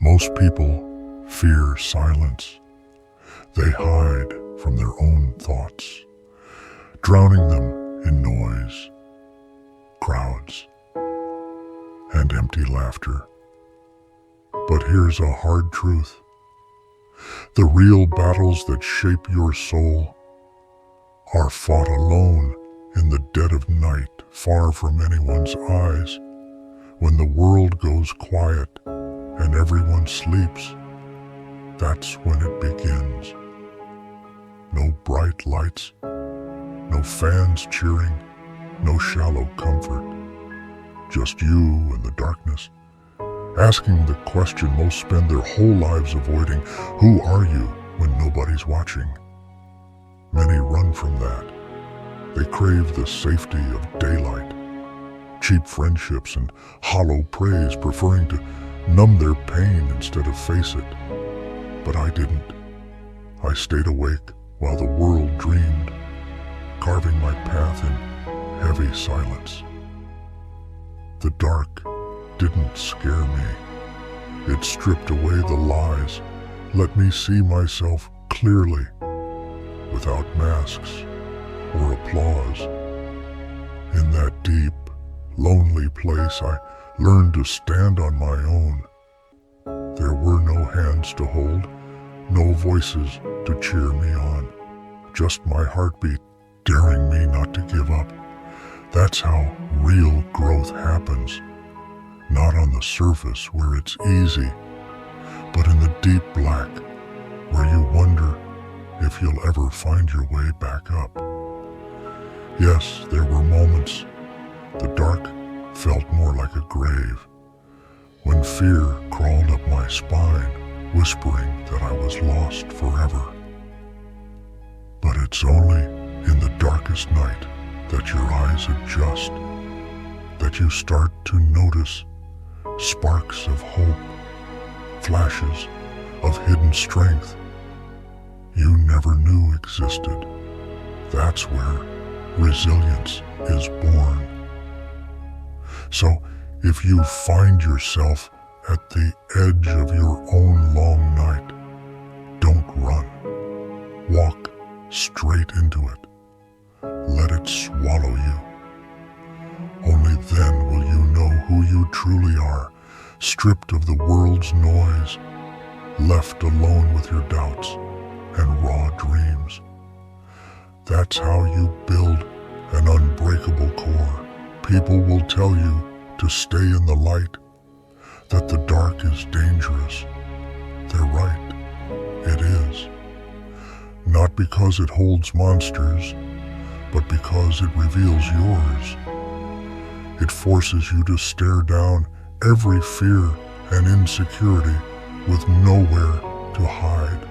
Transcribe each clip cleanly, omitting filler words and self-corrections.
Most people fear silence. They hide from their own thoughts, drowning them in noise, crowds, and empty laughter. But here's a hard truth. The real battles that shape your soul are fought alone in the dead of night, far from anyone's eyes, when the world goes quiet and everyone sleeps. That's when it begins. No bright lights, no fans cheering, no shallow comfort. Just you and the darkness, asking the question most spend their whole lives avoiding. Who are you when nobody's watching? Many run from that. They crave the safety of daylight, cheap friendships and hollow praise, preferring to numb their pain instead of face it. But I didn't. I stayed awake while the world dreamed, carving my path in heavy silence. The dark didn't scare me. It stripped away the lies, let me see myself clearly, without masks or applause. In that deep, lonely place, I learned to stand on my own. There were no hands to hold, no voices to cheer me on, just my heartbeat daring me not to give up. That's how real growth happens, not on the surface where it's easy, but in the deep black where you wonder if you'll ever find your way back up. Yes, there were moments the dark felt more like a grave, when fear crawled up my spine, whispering that I was lost forever. But it's only in the darkest night that your eyes adjust, that you start to notice sparks of hope, flashes of hidden strength you never knew existed. That's where resilience is born. So, if you find yourself at the edge of your own long night, don't run. Walk straight into it. Let it swallow you. Only then will you know who you truly are, stripped of the world's noise, left alone with your doubts and raw dreams. That's how you build an unbreakable core. People will tell you to stay in the light, that the dark is dangerous. They're right. It is. Not because it holds monsters, but because it reveals yours. It forces you to stare down every fear and insecurity with nowhere to hide,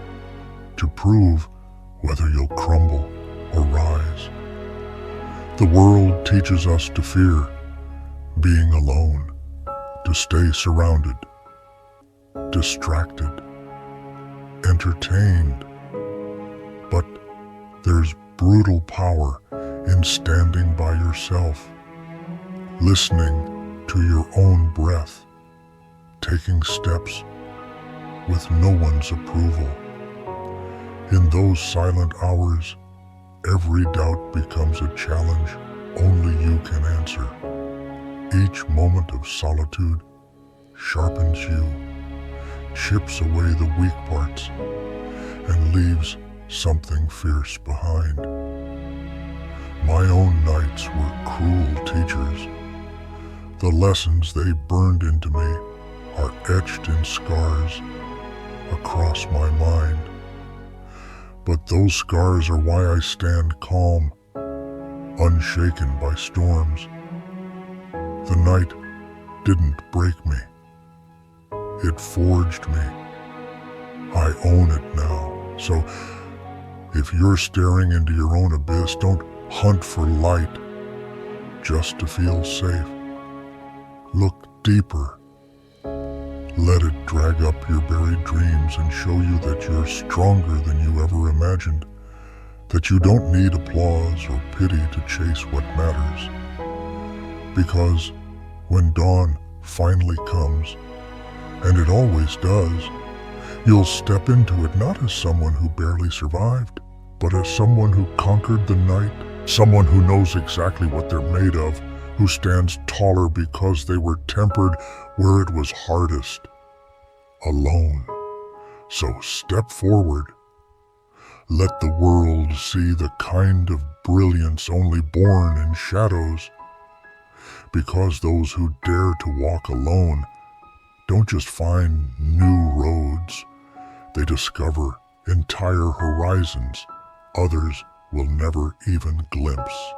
to prove whether you'll crumble or rise. The world teaches us to fear being alone, to stay surrounded, distracted, entertained. But there's brutal power in standing by yourself, listening to your own breath, taking steps with no one's approval. In those silent hours, every doubt becomes a challenge only you can answer. Each moment of solitude sharpens you, chips away the weak parts, and leaves something fierce behind. My own nights were cruel teachers. The lessons they burned into me are etched in scars across my mind. But those scars are why I stand calm, unshaken by storms. The night didn't break me. It forged me. I own it now. So if you're staring into your own abyss, don't hunt for light just to feel safe. Look deeper. Let it drag up your buried dreams and show you that you're stronger than you ever imagined, that you don't need applause or pity to chase what matters. Because when dawn finally comes, and it always does. You'll step into it not as someone who barely survived, but as someone who conquered the night, someone who knows exactly what they're made of, who stands taller because they were tempered where it was hardest, alone. So step forward. Let the world see the kind of brilliance only born in shadows, because those who dare to walk alone don't just find new roads, they discover entire horizons others will never even glimpse.